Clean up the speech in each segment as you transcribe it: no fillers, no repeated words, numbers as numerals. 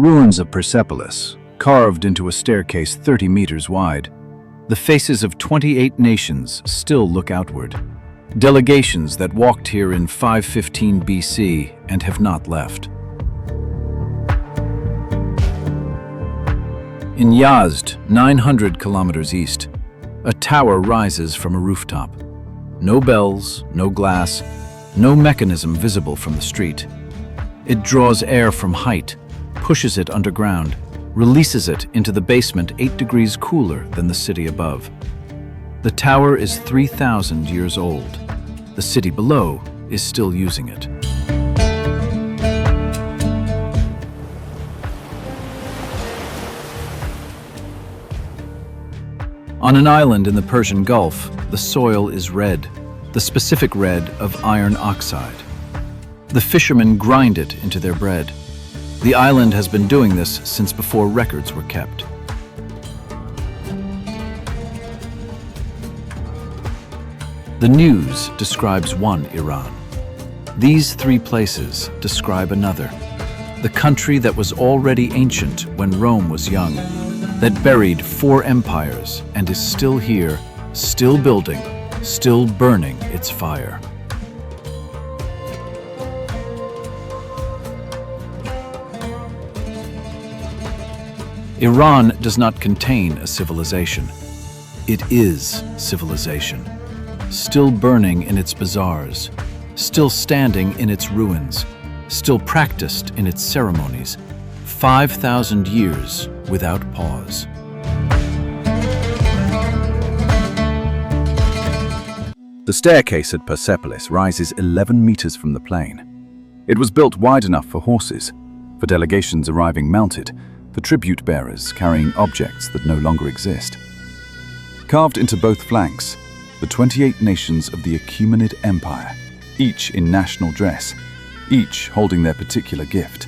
ruins of Persepolis, carved into a staircase 30 meters wide, the faces of 28 nations still look outward. Delegations that walked here in 515 BC and have not left. In Yazd, 900 kilometers east, a tower rises from a rooftop. No bells, no glass, no mechanism visible from the street. It draws air from height, pushes it underground, releases it into the basement 8 degrees cooler than the city above. The tower is 3,000 years old. The city below is still using it. On an island in the Persian Gulf, the soil is red, the specific red of iron oxide. The fishermen grind it into their bread. The island has been doing this since before records were kept. The news describes one Iran. These 3 places describe another. The country that was already ancient when Rome was young, that buried 4 empires and is still here, still building, still burning its fire. Iran does not contain a civilization. It is civilization, still burning in its bazaars, still standing in its ruins, still practiced in its ceremonies, 5,000 years without pause. The staircase at Persepolis rises 11 meters from the plain. It was built wide enough for horses, for delegations arriving mounted, for tribute bearers carrying objects that no longer exist. Carved into both flanks, the 28 nations of the Achaemenid Empire, each in national dress, each holding their particular gift.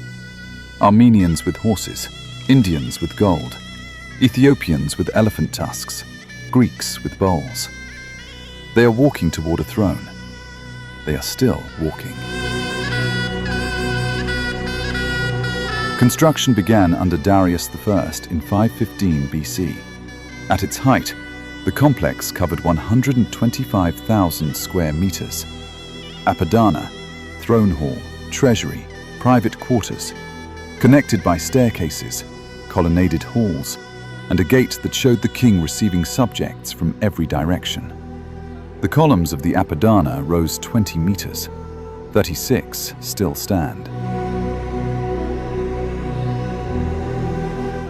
Armenians with horses, Indians with gold, Ethiopians with elephant tusks, Greeks with bowls. They are walking toward a throne. They are still walking. Construction began under Darius I in 515 BC. At its height, the complex covered 125,000 square meters. Apadana, throne hall, treasury, private quarters, connected by staircases, colonnaded halls, and a gate that showed the king receiving subjects from every direction. The columns of the Apadana rose 20 meters. 36 still stand.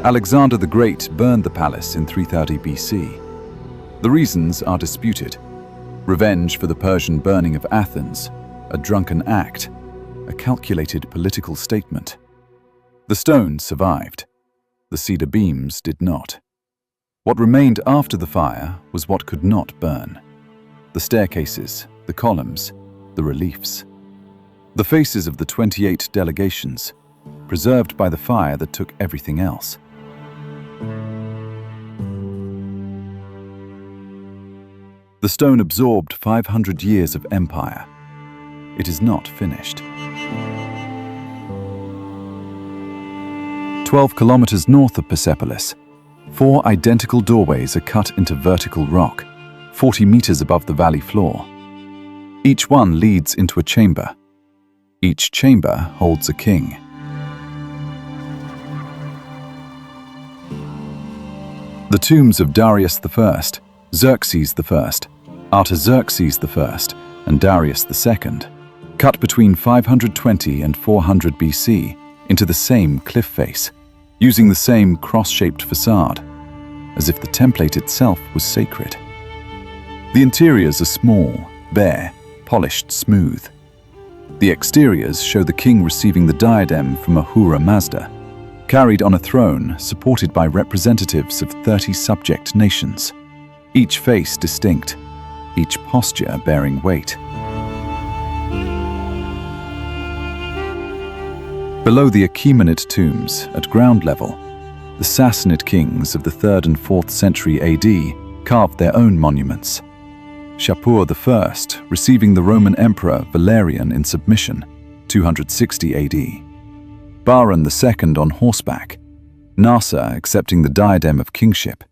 Alexander the Great burned the palace in 330 BC. The reasons are disputed. Revenge for the Persian burning of Athens, a drunken act, a calculated political statement. The stone survived. The cedar beams did not. What remained after the fire was what could not burn. The staircases, the columns, the reliefs. The faces of the 28 delegations, preserved by the fire that took everything else. The stone absorbed 500 years of empire. It is not finished. 12 kilometers north of Persepolis, 4 identical doorways are cut into vertical rock, 40 meters above the valley floor. Each one leads into a chamber. Each chamber holds a king. The tombs of Darius I, Xerxes I, Artaxerxes I, and Darius II, cut between 520 and 400 BC into the same cliff face, using the same cross-shaped facade, as if the template itself was sacred. The interiors are small, bare, polished smooth. The exteriors show the king receiving the diadem from Ahura Mazda, carried on a throne supported by representatives of 30 subject nations, each face distinct, each posture bearing weight. Below the Achaemenid tombs, at ground level, the Sassanid kings of the 3rd and 4th century AD carved their own monuments. Shapur I receiving the Roman Emperor Valerian in submission, 260 AD. Bahran II on horseback, Nasser accepting the diadem of kingship.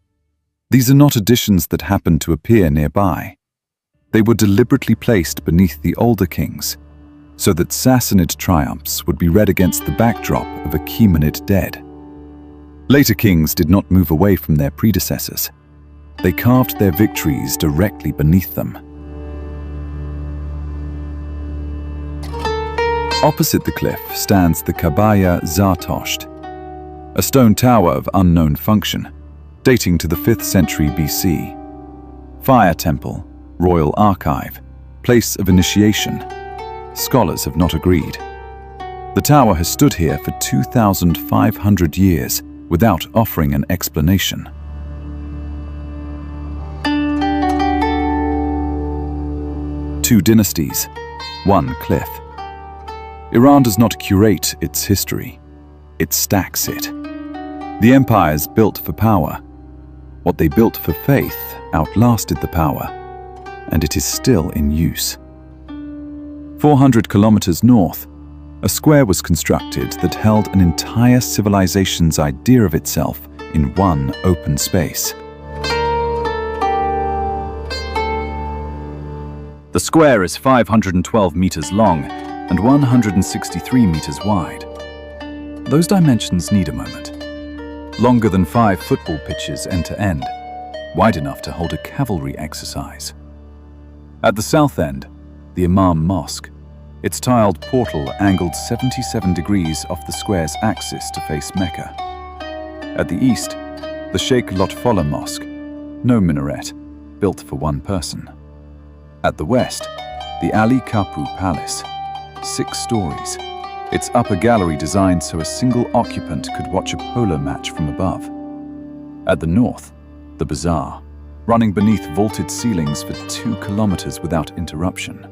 These are not additions that happened to appear nearby. They were deliberately placed beneath the older kings, so that Sassanid triumphs would be read against the backdrop of Achaemenid dead. Later kings did not move away from their predecessors. They carved their victories directly beneath them. Opposite the cliff stands the Kabaya Zartosht, a stone tower of unknown function, dating to the 5th century BC. Fire temple, royal archive, place of initiation. Scholars have not agreed. The tower has stood here for 2,500 years without offering an explanation. Two dynasties, one cliff. Iran does not curate its history, it stacks it. The empires built for power. What they built for faith outlasted the power, and it is still in use. 400 kilometers north, a square was constructed that held an entire civilization's idea of itself in one open space. The square is 512 meters long and 163 meters wide. Those dimensions need a moment. Longer than 5 football pitches end to end, wide enough to hold a cavalry exercise. At the south end, the Imam Mosque, its tiled portal angled 77 degrees off the square's axis to face Mecca. At the east, the Sheikh Lotfolla Mosque, no minaret, built for one person. At the west, the Ali Kapu Palace, 6 stories, its upper gallery designed so a single occupant could watch a polo match from above. At the north, the bazaar, running beneath vaulted ceilings for 2 kilometers without interruption.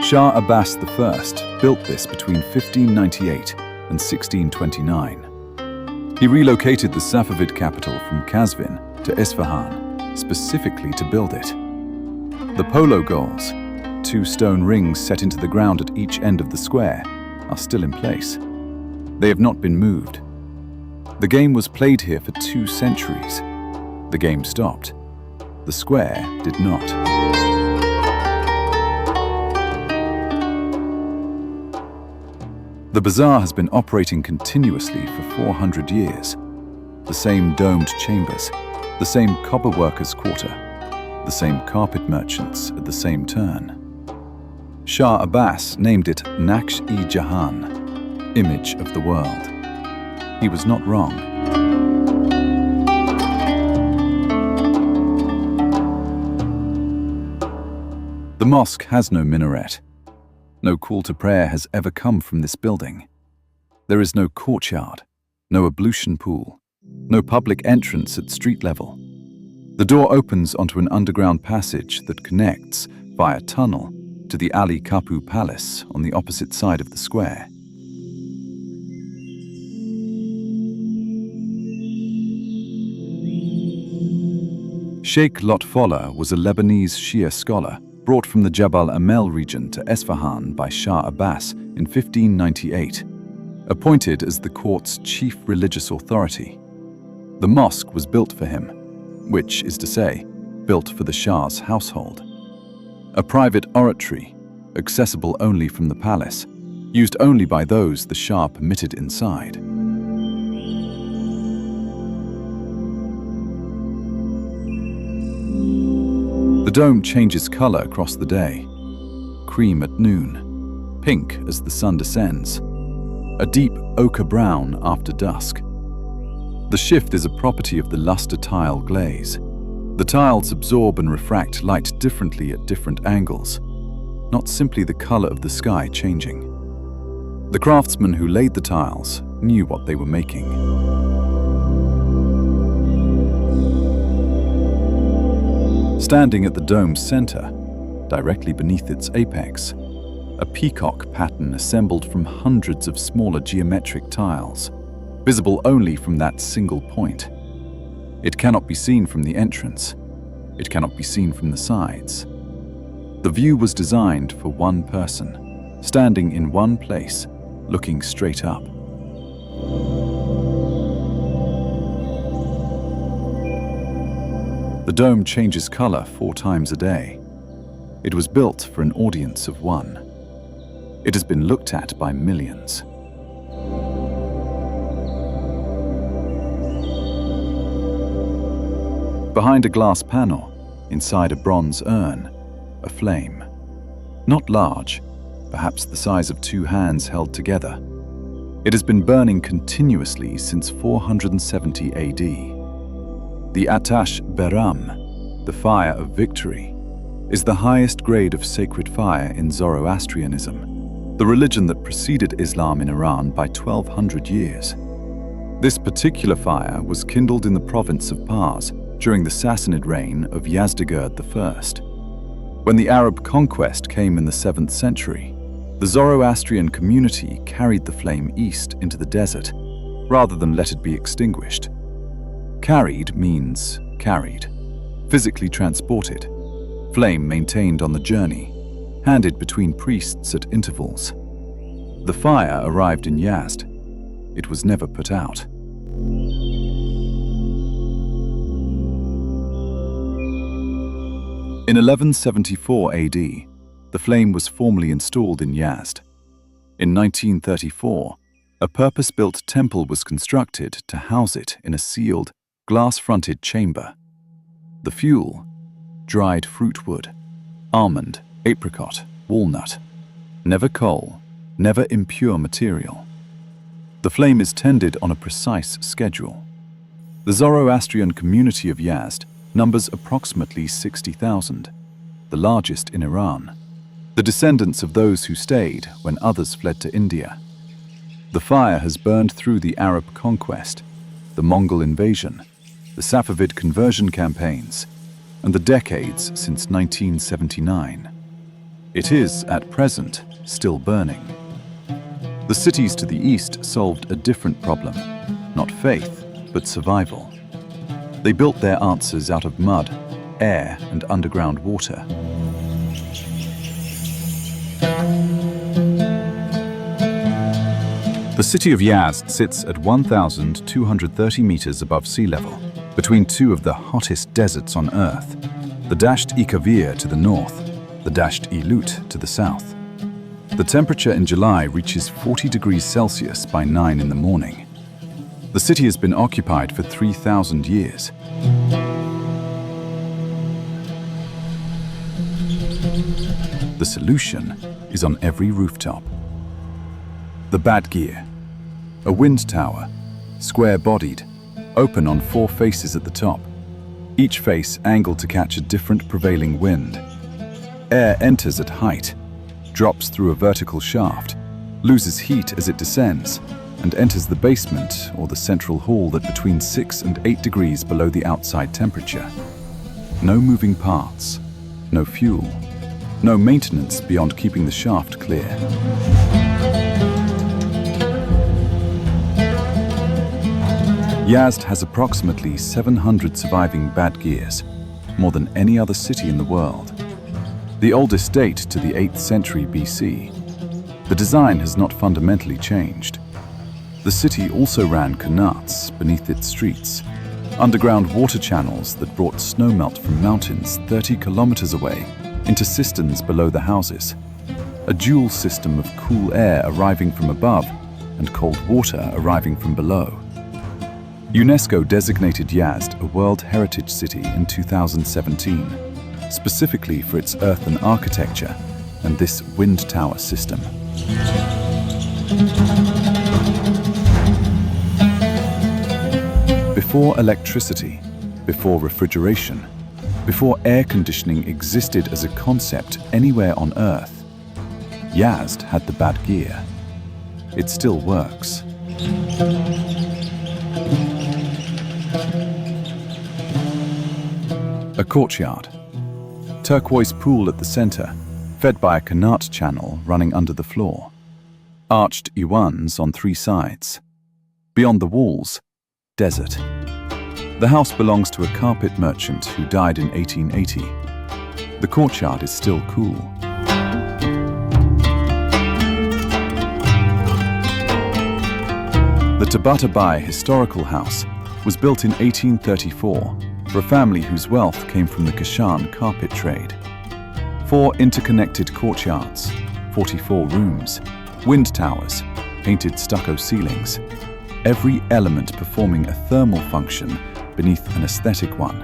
Shah Abbas I built this between 1598 and 1629. He relocated the Safavid capital from Qazvin to Isfahan, specifically to build it. The polo goals, 2 stone rings set into the ground at each end of the square, are still in place. They have not been moved. The game was played here for 2 centuries. The game stopped. The square did not. The bazaar has been operating continuously for 400 years. The same domed chambers, the same copper workers' quarter, the same carpet merchants at the same turn. Shah Abbas named it Naqsh-e-Jahan, image of the world. He was not wrong. The mosque has no minaret. No call to prayer has ever come from this building. There is no courtyard, no ablution pool, no public entrance at street level. The door opens onto an underground passage that connects, via tunnel, to the Ali Kapu Palace on the opposite side of the square. Sheikh Lotfolla was a Lebanese Shia scholar brought from the Jabal Amel region to Esfahan by Shah Abbas in 1598, appointed as the court's chief religious authority. The mosque was built for him, which is to say, built for the Shah's household. A private oratory, accessible only from the palace, used only by those the Shah permitted inside. The dome changes color across the day. Cream at noon, pink as the sun descends, a deep ochre brown after dusk. The shift is a property of the luster tile glaze. The tiles absorb and refract light differently at different angles, not simply the color of the sky changing. The craftsmen who laid the tiles knew what they were making. Standing at the dome's center, directly beneath its apex, a peacock pattern assembled from hundreds of smaller geometric tiles, visible only from that single point. It cannot be seen from the entrance. It cannot be seen from the sides. The view was designed for one person, standing in one place, looking straight up. The dome changes color 4 times a day. It was built for an audience of 1. It has been looked at by millions. Behind a glass panel, inside a bronze urn, a flame. Not large, perhaps the size of 2 hands held together. It has been burning continuously since 470 AD. The Atash Beram, the fire of victory, is the highest grade of sacred fire in Zoroastrianism, the religion that preceded Islam in Iran by 1200 years. This particular fire was kindled in the province of Pars during the Sassanid reign of Yazd I. When the Arab conquest came in the 7th century, the Zoroastrian community carried the flame east into the desert, rather than let it be extinguished. Carried means carried, physically transported, flame maintained on the journey, handed between priests at intervals. The fire arrived in Yazd. It was never put out. In 1174 AD, the flame was formally installed in Yazd. In 1934, a purpose-built temple was constructed to house it in a sealed, glass-fronted chamber. The fuel, dried fruit wood, almond, apricot, walnut, never coal, never impure material. The flame is tended on a precise schedule. The Zoroastrian community of Yazd numbers approximately 60,000, the largest in Iran, the descendants of those who stayed when others fled to India. The fire has burned through the Arab conquest, the Mongol invasion, the Safavid conversion campaigns, and the decades since 1979. It is, at present, still burning. The cities to the east solved a different problem, not faith, but survival. They built their answers out of mud, air, and underground water. The city of Yazd sits at 1,230 meters above sea level, between 2 of the hottest deserts on Earth, the Dasht-e Kavir to the north, the Dasht-e Lut to the south. The temperature in July reaches 40 degrees Celsius by 9 in the morning. The city has been occupied for 3,000 years. The solution is on every rooftop. The Badgir, a wind tower, square-bodied, open on 4 faces at the top, each face angled to catch a different prevailing wind. Air enters at height, drops through a vertical shaft, loses heat as it descends, and enters the basement or the central hall at between 6 and 8 degrees below the outside temperature. No moving parts, no fuel, no maintenance beyond keeping the shaft clear. Yazd has approximately 700 surviving Badgirs, more than any other city in the world. The oldest date to the 8th century BC. The design has not fundamentally changed. The city also ran qanats beneath its streets, underground water channels that brought snowmelt from mountains 30 kilometers away into cisterns below the houses. A dual system of cool air arriving from above and cold water arriving from below. UNESCO designated Yazd a World Heritage City in 2017, specifically for its earthen architecture and this wind tower system. Before electricity, before refrigeration, before air conditioning existed as a concept anywhere on Earth, Yazd had the Badgir. It still works. A courtyard. Turquoise pool at the center, fed by a qanat channel running under the floor. Arched iwans on 3 sides. Beyond the walls, desert. The house belongs to a carpet merchant who died in 1880. The courtyard is still cool. The Tabatabai Historical House was built in 1834 for a family whose wealth came from the Kashan carpet trade. 4 interconnected courtyards, 44 rooms, wind towers, painted stucco ceilings, every element performing a thermal function beneath an aesthetic one.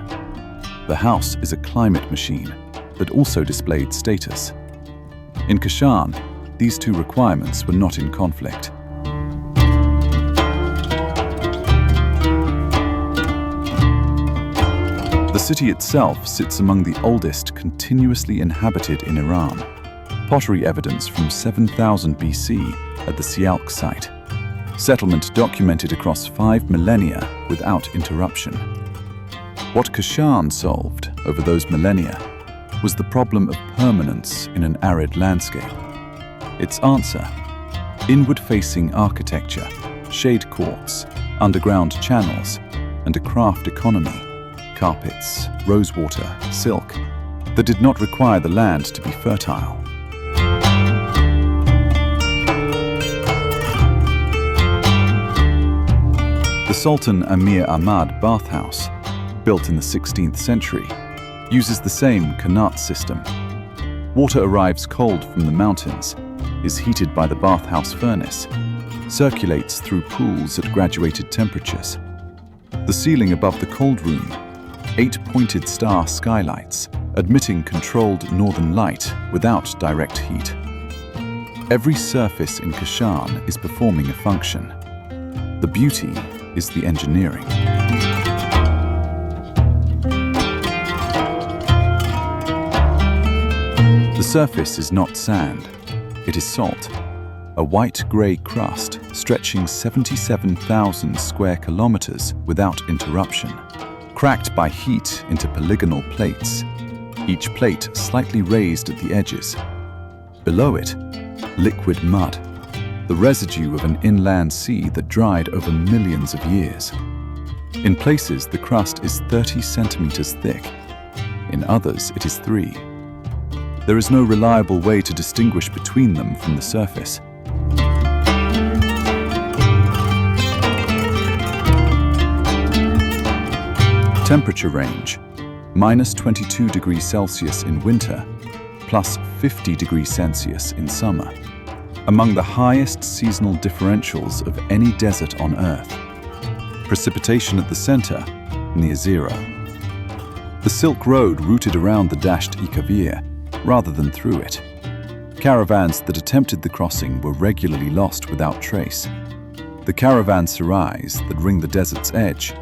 The house is a climate machine, but also displayed status. In Kashan, these 2 requirements were not in conflict. The city itself sits among the oldest continuously inhabited in Iran. Pottery evidence from 7000 BC at the Sialk site. Settlement documented across 5 millennia without interruption. What Kashan solved over those millennia was the problem of permanence in an arid landscape. Its answer: inward-facing architecture, shade courts, underground channels, and a craft economy, carpets, rosewater, silk, that did not require the land to be fertile. The Sultan Amir Ahmad bathhouse, built in the 16th century, uses the same Qanat system. Water arrives cold from the mountains, is heated by the bathhouse furnace, circulates through pools at graduated temperatures. The ceiling above the cold room, 8 pointed star skylights, admitting controlled northern light without direct heat. Every surface in Kashan is performing a function. The beauty is the engineering. The surface is not sand, it is salt, a white-grey crust stretching 77,000 square kilometers without interruption, cracked by heat into polygonal plates, each plate slightly raised at the edges. Below it, liquid mud, the residue of an inland sea that dried over millions of years. In places, the crust is 30 centimeters thick. In others, it is 3. There is no reliable way to distinguish between them from the surface. Temperature range: minus 22 degrees Celsius in winter, plus 50 degrees Celsius in summer. Among the highest seasonal differentials of any desert on Earth. Precipitation at the center, near 0. The Silk Road routed around the dashed Ikavir, rather than through it. Caravans that attempted the crossing were regularly lost without trace. The caravanserais that ring the desert's edge,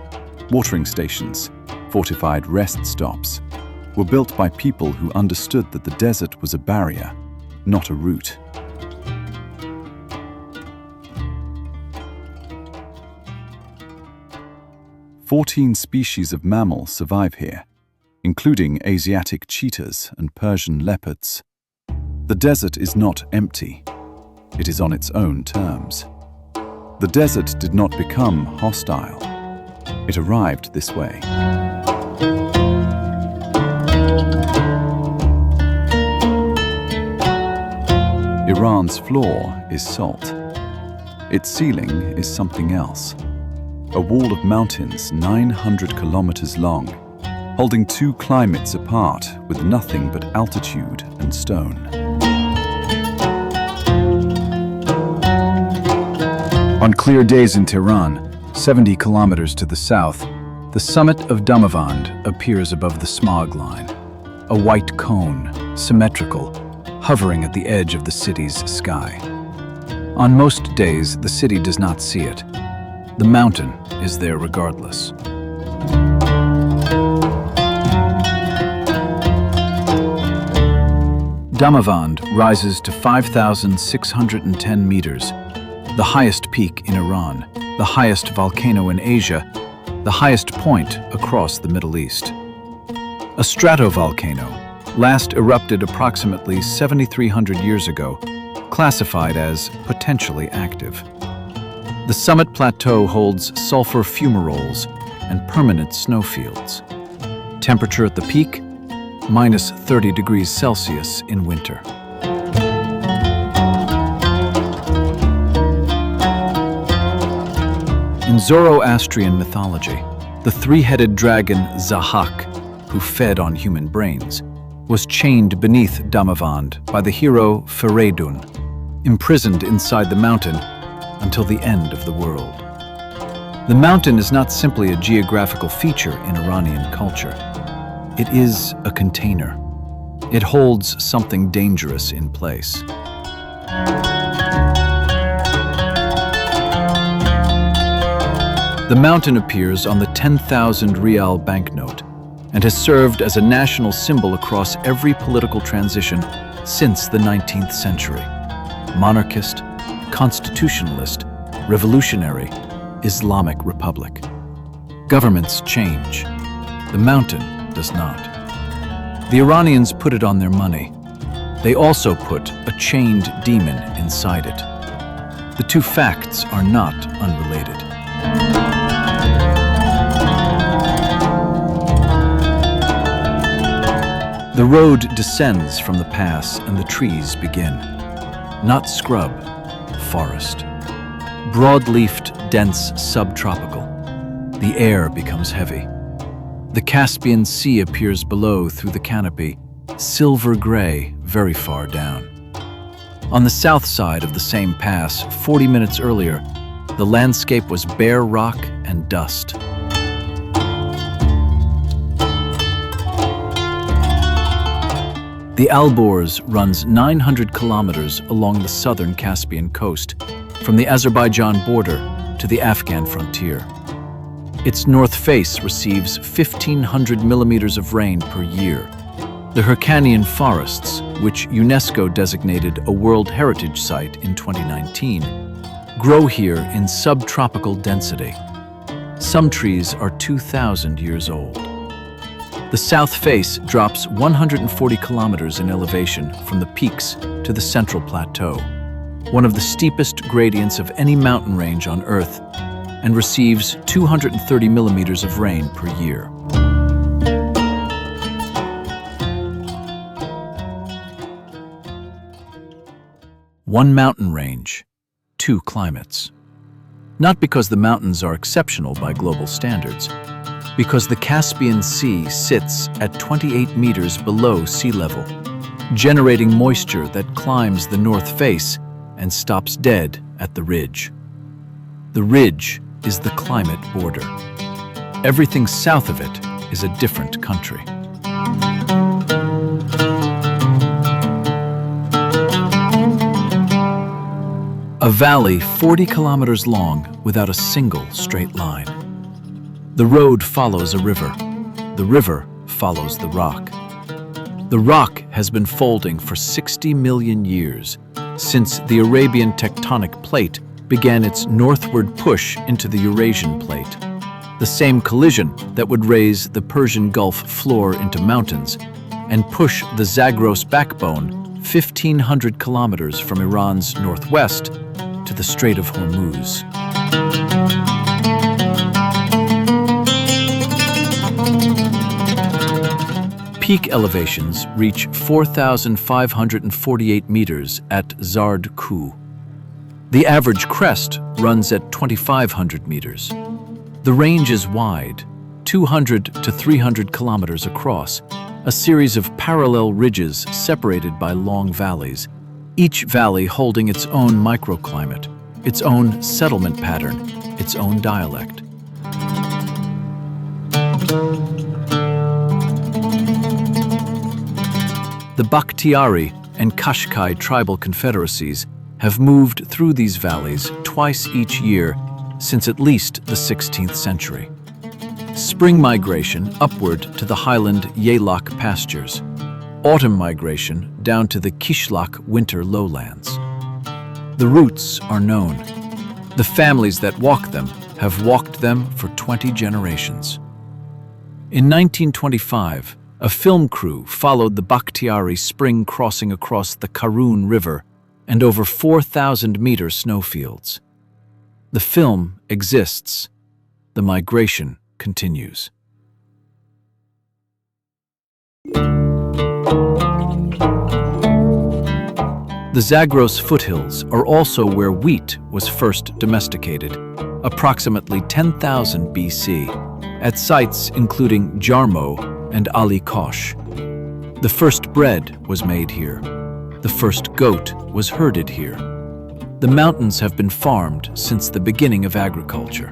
watering stations, fortified rest stops, were built by people who understood that the desert was a barrier, not a route. "14 species of mammal survive here, including Asiatic cheetahs and Persian leopards. The desert is not empty. It is on its own terms. The desert did not become hostile. It arrived this way." Iran's floor is salt. Its ceiling is something else. A wall of mountains 900 kilometers long, holding 2 climates apart with nothing but altitude and stone. On clear days in Tehran, 70 kilometers to the south, the summit of Damavand appears above the smog line. A white cone, symmetrical, hovering at the edge of the city's sky. On most days, the city does not see it. The mountain is there regardless. Damavand rises to 5,610 meters, the highest peak in Iran, the highest volcano in Asia, the highest point across the Middle East. A stratovolcano, last erupted approximately 7,300 years ago, classified as potentially active. The summit plateau holds sulfur fumaroles and permanent snowfields. Temperature at the peak, minus 30 degrees Celsius in winter. In Zoroastrian mythology, the three-headed dragon Zahak, who fed on human brains, was chained beneath Damavand by the hero Feridun, imprisoned inside the mountain until the end of the world. The mountain is not simply a geographical feature in Iranian culture. It is a container. It holds something dangerous in place. The mountain appears on the 10,000 rial banknote and has served as a national symbol across every political transition since the 19th century. Monarchist, constitutionalist, revolutionary, Islamic Republic. Governments change. The mountain does not. The Iranians put it on their money. They also put a chained demon inside it. The two facts are not unrelated. The road descends from the pass and the trees begin. Not scrub, forest. Broad-leafed, dense, subtropical. The air becomes heavy. The Caspian Sea appears below through the canopy, silver gray, very far down. On the south side of the same pass, 40 minutes earlier, the landscape was bare rock and dust. The Alborz runs 900 kilometers along the southern Caspian coast, from the Azerbaijan border to the Afghan frontier. Its north face receives 1,500 millimeters of rain per year. The Hyrcanian forests, which UNESCO designated a World Heritage Site in 2019, grow here in subtropical density. Some trees are 2,000 years old. The south face drops 140 kilometers in elevation from the peaks to the central plateau, one of the steepest gradients of any mountain range on Earth, and receives 230 millimeters of rain per year. One mountain range, two climates. Not because the mountains are exceptional by global standards, because the Caspian Sea sits at 28 meters below sea level, generating moisture that climbs the north face and stops dead at the ridge. The ridge is the climate border. Everything south of it is a different country. A valley 40 kilometers long without a single straight line. The road follows a river. The river follows the rock. The rock has been folding for 60 million years, since the Arabian tectonic plate began its northward push into the Eurasian plate, the same collision that would raise the Persian Gulf floor into mountains and push the Zagros backbone 1,500 kilometers from Iran's northwest to the Strait of Hormuz. Peak elevations reach 4,548 meters at Yazd Ku. The average crest runs at 2,500 meters. The range is wide, 200 to 300 kilometers across, a series of parallel ridges separated by long valleys, each valley holding its own microclimate, its own settlement pattern, its own dialect. The Bakhtiari and Kashkai tribal confederacies have moved through these valleys twice each year since at least the 16th century. Spring migration upward to the highland Yelak pastures, autumn migration down to the Kishlak winter lowlands. The routes are known. The families that walk them have walked them for 20 generations. In 1925, a film crew followed the Bakhtiari spring crossing across the Karun River and over 4,000-meter snowfields. The film exists. The migration continues. The Zagros foothills are also where wheat was first domesticated, approximately 10,000 BC, at sites including Jarmo and Ali Kosh. The first bread was made here. The first goat was herded here. The mountains have been farmed since the beginning of agriculture.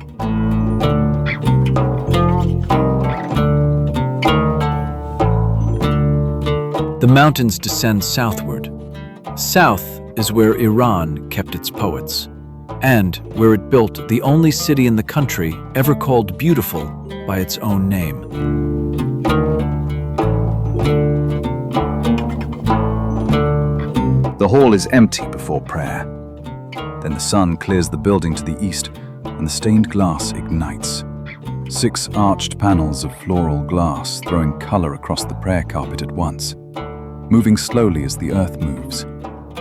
The mountains descend southward. South is where Iran kept its poets, and where it built the only city in the country ever called beautiful by its own name. The hall is empty before prayer. Then the sun clears the building to the east, and the stained glass ignites. 6 arched panels of floral glass throwing color across the prayer carpet at once, moving slowly as the earth moves,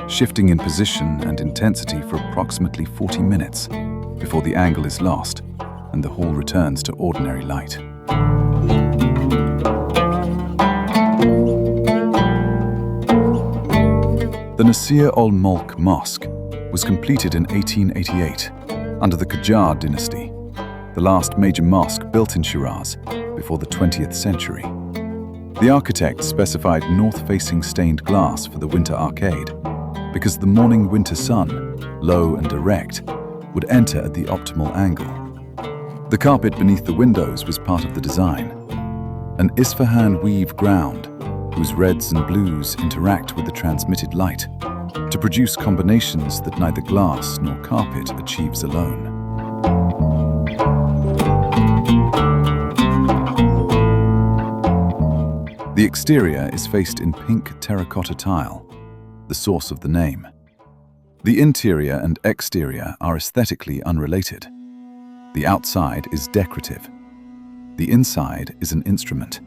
shifting in position and intensity for approximately 40 minutes before the angle is lost and the hall returns to ordinary light. The Nasir-ol-Mulk Mosque was completed in 1888 under the Qajar dynasty, the last major mosque built in Shiraz before the 20th century. The architect specified north-facing stained glass for the winter arcade because the morning-winter sun, low and direct, would enter at the optimal angle. The carpet beneath the windows was part of the design, an Isfahan weave ground whose reds and blues interact with the transmitted light to produce combinations that neither glass nor carpet achieves alone. The exterior is faced in pink terracotta tile, the source of the name. The interior and exterior are aesthetically unrelated. The outside is decorative. The inside is an instrument,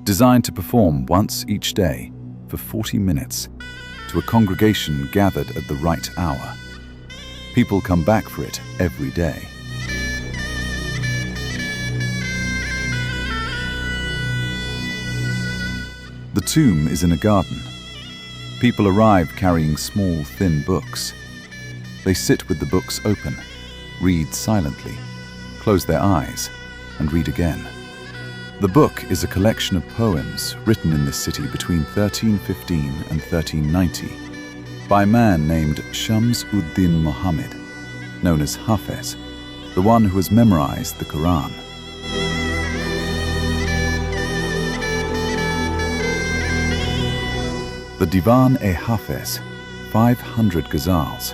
designed to perform once each day for 40 minutes to a congregation gathered at the right hour. People come back for it every day. The tomb is in a garden. People arrive carrying small, thin books. They sit with the books open, read silently, close their eyes, and read again. The book is a collection of poems written in this city between 1315 and 1390 by a man named Shams-ud-Din Muhammad, known as Hafez, the one who has memorized the Quran. The Divan-e-Hafez, 500 ghazals,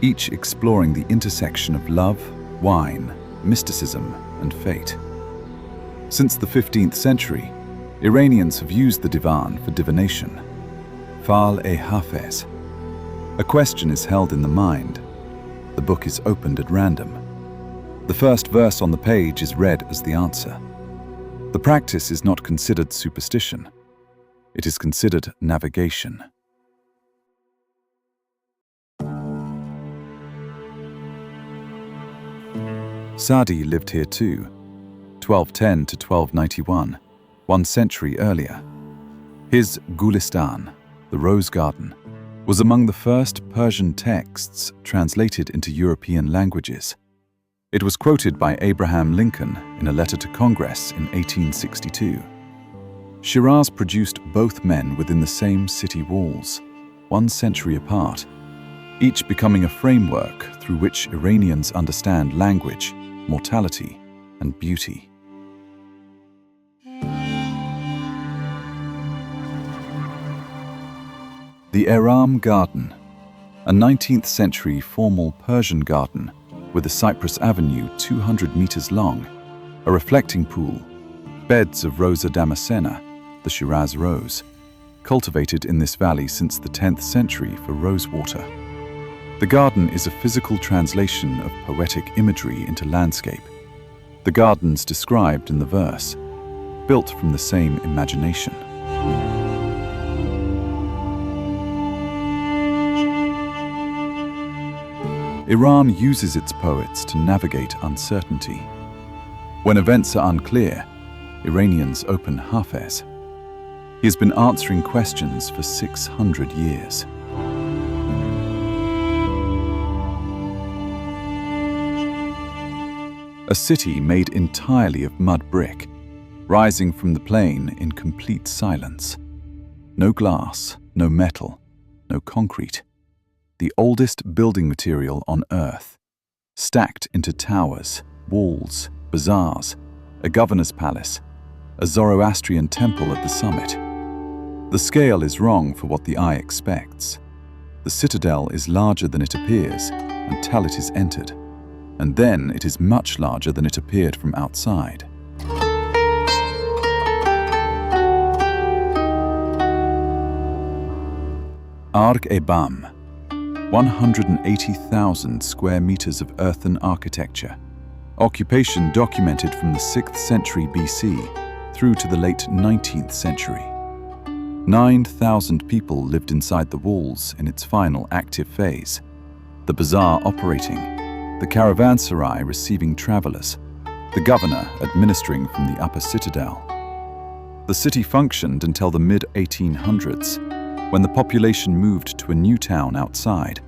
each exploring the intersection of love, wine, mysticism, and fate. Since the 15th century, Iranians have used the divan for divination. Fal-e-Hafez. A question is held in the mind. The book is opened at random. The first verse on the page is read as the answer. The practice is not considered superstition. It is considered navigation. Sadi lived here too, 1210 to 1291, 1 century earlier. His Gulistan, the Rose Garden, was among the first Persian texts translated into European languages. It was quoted by Abraham Lincoln in a letter to Congress in 1862. Shiraz produced both men within the same city walls, 1 century apart, each becoming a framework through which Iranians understand language, mortality, and beauty. The Eram Garden, a 19th century formal Persian garden with a cypress avenue 200 meters long, a reflecting pool, beds of Rosa damascena, the Shiraz rose, cultivated in this valley since the 10th century for rose water. The garden is a physical translation of poetic imagery into landscape. The gardens described in the verse, built from the same imagination. Iran uses its poets to navigate uncertainty. When events are unclear, Iranians open Hafez. He has been answering questions for 600 years. a city made entirely of mud brick, rising from the plain in complete silence. No glass, no metal, no concrete. The oldest building material on Earth, stacked into towers, walls, bazaars, a governor's palace, a Zoroastrian temple at the summit. The scale is wrong for what the eye expects. The citadel is larger than it appears until it is entered, and then it is much larger than it appeared from outside. Arg-e-Bam, 180,000 square meters of earthen architecture. Occupation documented from the 6th century BC through to the late 19th century. 9,000 people lived inside the walls in its final active phase. The bazaar operating, the caravanserai receiving travelers, the governor administering from the upper citadel. The city functioned until the mid-1800s, when the population moved to a new town outside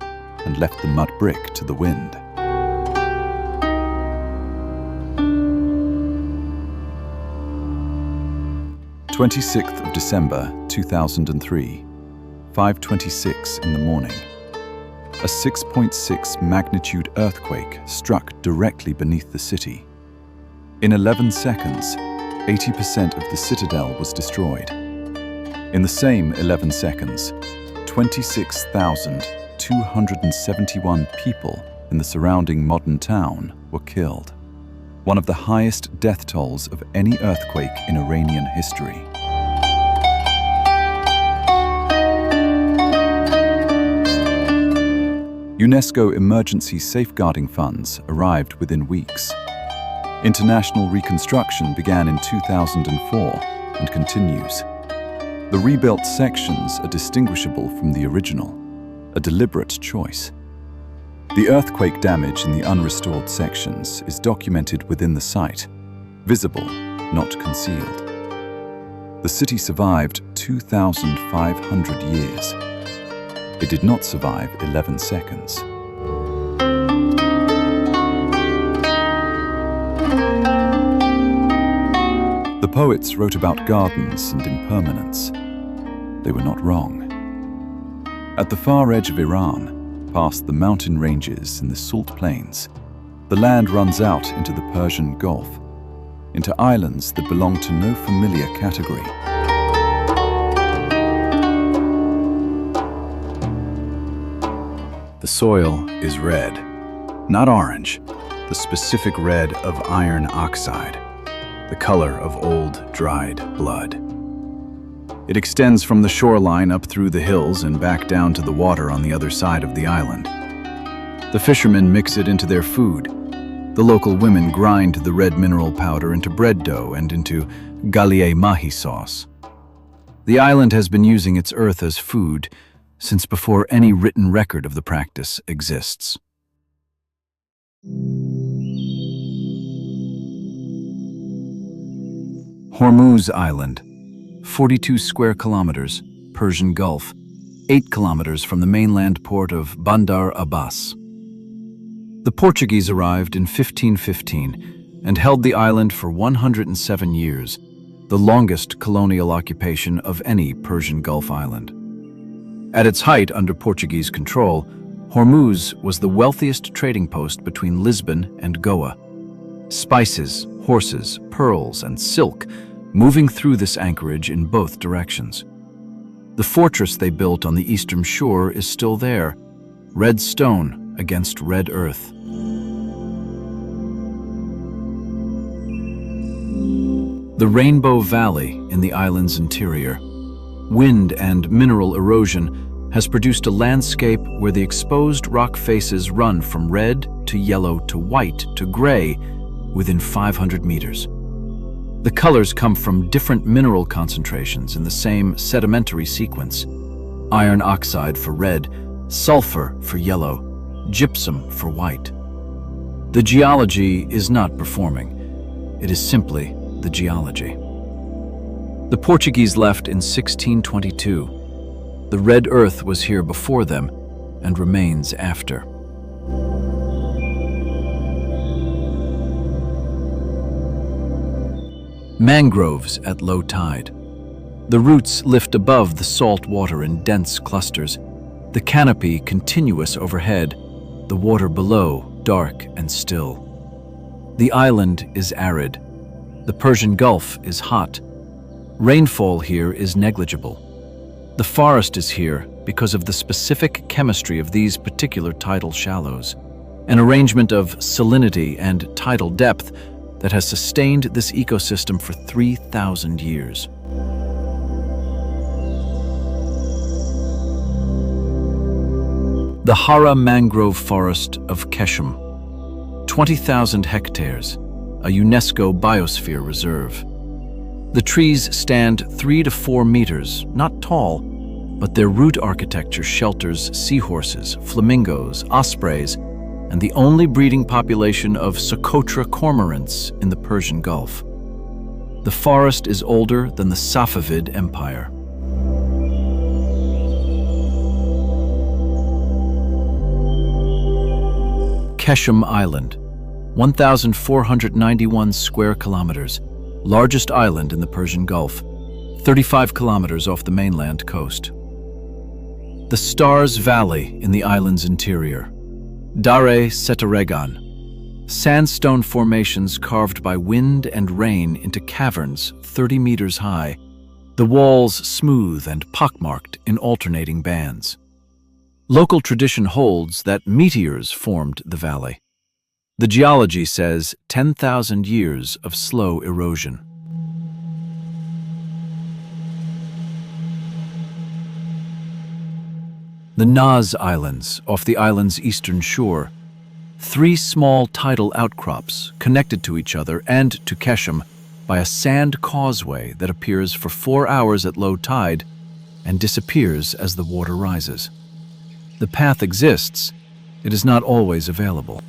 and left the mud brick to the wind. December 26, 2003, 5:26 in the morning. A 6.6 magnitude earthquake struck directly beneath the city. In 11 seconds, 80% of the citadel was destroyed. In the same 11 seconds, 26,271 people in the surrounding modern town were killed. One of the highest death tolls of any earthquake in Iranian history. UNESCO emergency safeguarding funds arrived within weeks. International reconstruction began in 2004 and continues. The rebuilt sections are distinguishable from the original, a deliberate choice. The earthquake damage in the unrestored sections is documented within the site, visible, not concealed. The city survived 2,500 years. It did not survive 11 seconds. The poets wrote about gardens and impermanence. They were not wrong. At the far edge of Iran, past the mountain ranges and the salt plains, the land runs out into the Persian Gulf, into islands that belong to no familiar category. The soil is red, not orange, the specific red of iron oxide, the color of old, dried blood. It extends from the shoreline up through the hills and back down to the water on the other side of the island. The fishermen mix it into their food. The local women grind the red mineral powder into bread dough and into galie mahi sauce. The island has been using its earth as food since before any written record of the practice exists. Hormuz Island, 42 square kilometers, Persian Gulf, 8 kilometers from the mainland port of Bandar Abbas. The Portuguese arrived in 1515 and held the island for 107 years, the longest colonial occupation of any Persian Gulf island. At its height under Portuguese control, Hormuz was the wealthiest trading post between Lisbon and Goa. Spices, horses, pearls, and silk moving through this anchorage in both directions. The fortress they built on the eastern shore is still there, red stone against red earth. The Rainbow Valley in the island's interior. Wind and mineral erosion has produced a landscape where the exposed rock faces run from red to yellow to white to gray within 500 meters. The colors come from different mineral concentrations in the same sedimentary sequence. Iron oxide for red, sulfur for yellow, gypsum for white. The geology is not performing. It is simply the geology. The Portuguese left in 1622. The red earth was here before them and remains after. Mangroves at low tide. The roots lift above the salt water in dense clusters, the canopy continuous overhead, the water below dark and still. The island is arid. The Persian Gulf is hot. Rainfall here is negligible. The forest is here because of the specific chemistry of these particular tidal shallows, an arrangement of salinity and tidal depth that has sustained this ecosystem for 3,000 years. The Hara Mangrove Forest of Keshem, 20,000 hectares, a UNESCO Biosphere Reserve. The trees stand 3 to 4 meters, not tall, but their root architecture shelters seahorses, flamingos, ospreys, and the only breeding population of Socotra cormorants in the Persian Gulf. The forest is older than the Safavid Empire. Keshem Island, 1,491 square kilometers, largest island in the Persian Gulf, 35 kilometers off the mainland coast. The Stars Valley in the island's interior. Dare Setaregan, sandstone formations carved by wind and rain into caverns 30 meters high, the walls smooth and pockmarked in alternating bands. Local tradition holds that meteors formed the valley. The geology says 10,000 years of slow erosion. The Naz Islands, off the island's eastern shore. 3 small tidal outcrops connected to each other and to Keshem by a sand causeway that appears for 4 hours at low tide and disappears as the water rises. The path exists, it is not always available.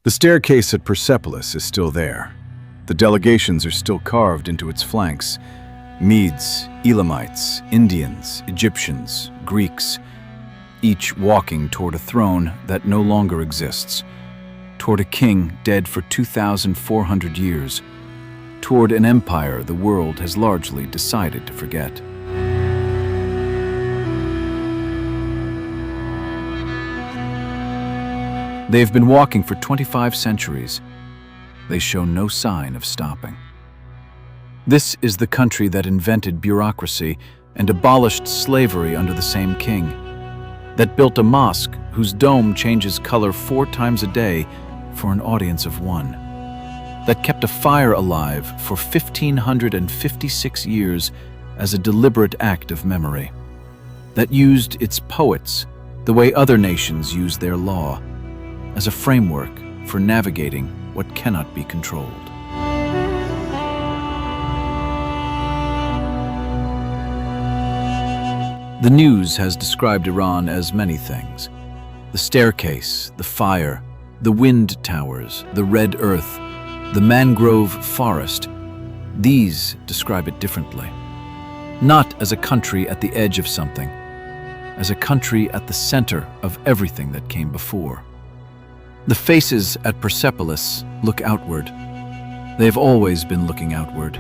The staircase at Persepolis is still there. The delegations are still carved into its flanks. Medes, Elamites, Indians, Egyptians, Greeks, each walking toward a throne that no longer exists, toward a king dead for 2,400 years, toward an empire the world has largely decided to forget. They've been walking for 25 centuries. They show no sign of stopping. This is the country that invented bureaucracy and abolished slavery under the same king, that built a mosque whose dome changes color 4 times a day for an audience of 1, that kept a fire alive for 1,556 years as a deliberate act of memory, that used its poets the way other nations use their law, as a framework for navigating what cannot be controlled. The news has described Iran as many things. The staircase, the fire, the wind towers, the red earth, the mangrove forest. These describe it differently. Not as a country at the edge of something, as a country at the center of everything that came before. The faces at Persepolis look outward. They have always been looking outward.